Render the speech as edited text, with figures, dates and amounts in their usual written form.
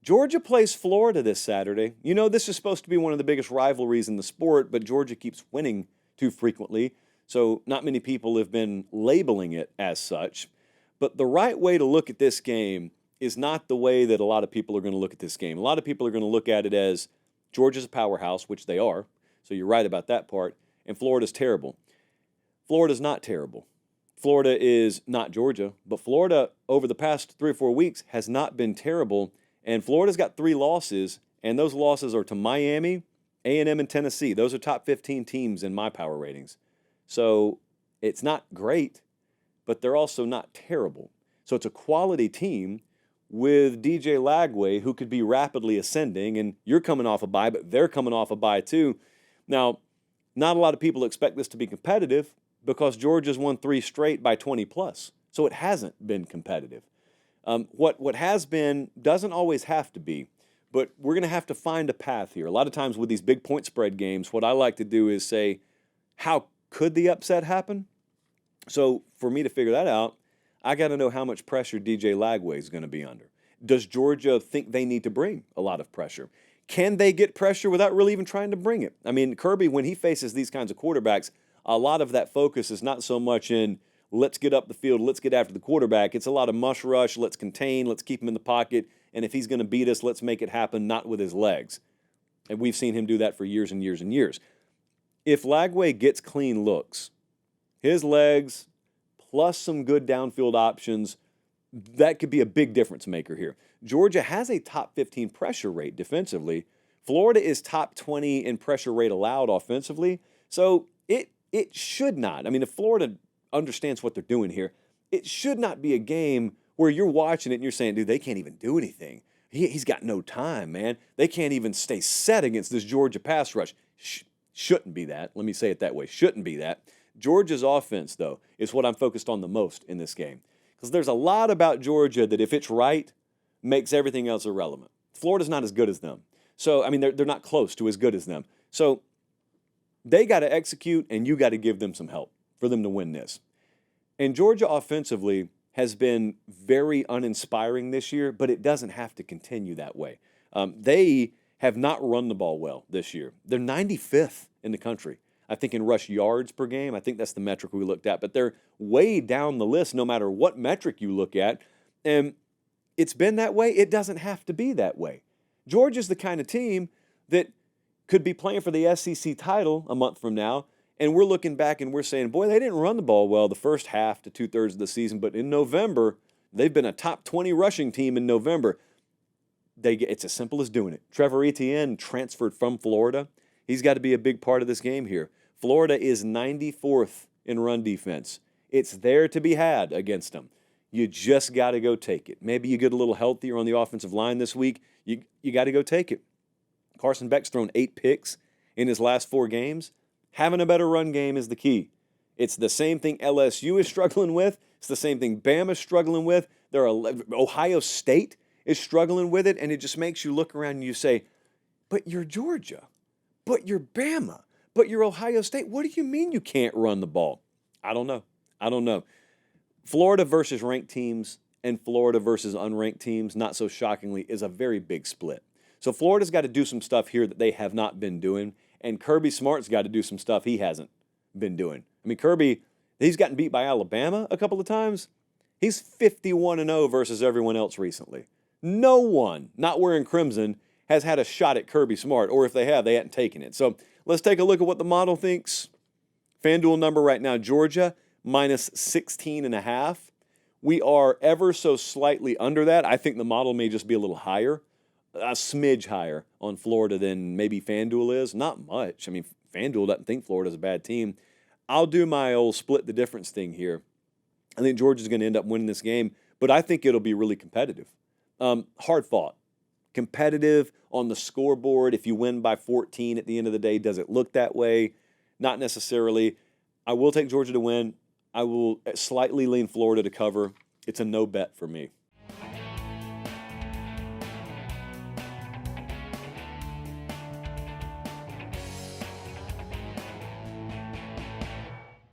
Georgia plays Florida this Saturday. You know, this is supposed to be one of the biggest rivalries in the sport, but Georgia keeps winning too frequently, so not many people have been labeling it as such. But the right way to look at this game is not the way that a lot of people are going to look at this game. A lot of people are going to look at it as Georgia's a powerhouse, which they are, so you're right about that part, and Florida's terrible. Florida's not terrible. Florida is not Georgia, but Florida over the past 3 or 4 weeks has not been terrible. And Florida's got 3 losses, and those losses are to Miami, A&M, and Tennessee. Those are top 15 teams in my power ratings. So it's not great, but they're also not terrible. So it's a quality team with DJ Lagway, who could be rapidly ascending, and you're coming off a bye, but they're coming off a bye too. Now, not a lot of people expect this to be competitive because Georgia's won 3 straight by 20+. So it hasn't been competitive. What has been doesn't always have to be, but we're going to have to find a path here. A lot of times with these big point spread games, what I like to do is say, how could the upset happen? So for me to figure that out, I got to know how much pressure DJ Lagway is going to be under. Does Georgia think they need to bring a lot of pressure? Can they get pressure without really even trying to bring it? I mean, Kirby, when he faces these kinds of quarterbacks, a lot of that focus is not so much in let's get up the field, let's get after the quarterback. It's a lot of mush rush, let's contain, let's keep him in the pocket, and if he's going to beat us, let's make it happen, not with his legs. And we've seen him do that for years and years and years. If Lagway gets clean looks, his legs plus some good downfield options, that could be a big difference maker here. Georgia has a top 15 pressure rate defensively. Florida is top 20 in pressure rate allowed offensively. So it should not. I mean, if Florida understands what they're doing here, it should not be a game where you're watching it and you're saying, dude, they can't even do anything. He's got no time, man. They can't even stay set against this Georgia pass rush. Shouldn't be that. Let me say it that way. Shouldn't be that. Georgia's offense, though, is what I'm focused on the most in this game. Because there's a lot about Georgia that, if it's right, makes everything else irrelevant. Florida's not as good as them. So, I mean, they're not close to as good as them. So they got to execute, and you got to give them some help for them to win this. And Georgia offensively has been very uninspiring this year, but it doesn't have to continue that way. They have not run the ball well this year. They're 95th in the country, I think, in rush yards per game. I think that's the metric we looked at. But they're way down the list no matter what metric you look at. And it's been that way. It doesn't have to be that way. Georgia's the kind of team that could be playing for the SEC title a month from now, and we're looking back and we're saying, boy, they didn't run the ball well the first half to 2/3 of the season, but in November, they've been a top 20 rushing team in November. It's as simple as doing it. Trevor Etienne transferred from Florida. He's got to be a big part of this game here. Florida is 94th in run defense. It's there to be had against them. You just got to go take it. Maybe you get a little healthier on the offensive line this week. You got to go take it. Carson Beck's thrown 8 picks in his last 4 games. Having a better run game is the key. It's the same thing LSU is struggling with. It's the same thing Bama's struggling with. Ohio State is struggling with it, and it just makes you look around and you say, but you're Georgia, but you're Bama, but you're Ohio State. What do you mean you can't run the ball? I don't know. Florida versus ranked teams and Florida versus unranked teams, not so shockingly, is a very big split. So Florida's got to do some stuff here that they have not been doing, and Kirby Smart's got to do some stuff he hasn't been doing. I mean, Kirby, he's gotten beat by Alabama a couple of times. He's 51-0 versus everyone else recently. No one not wearing crimson has had a shot at Kirby Smart, or if they have, they hadn't taken it. So let's take a look at what the model thinks. FanDuel number right now, Georgia, minus 16.5. We are ever so slightly under that. I think the model may just be a little higher, a smidge higher on Florida than maybe FanDuel is. Not much. I mean, FanDuel doesn't think Florida's a bad team. I'll do my old split the difference thing here. I think Georgia's going to end up winning this game, but I think it'll be really competitive. Hard fought. Competitive on the scoreboard. If you win by 14 at the end of the day, does it look that way? Not necessarily. I will take Georgia to win. I will slightly lean Florida to cover. It's a no bet for me.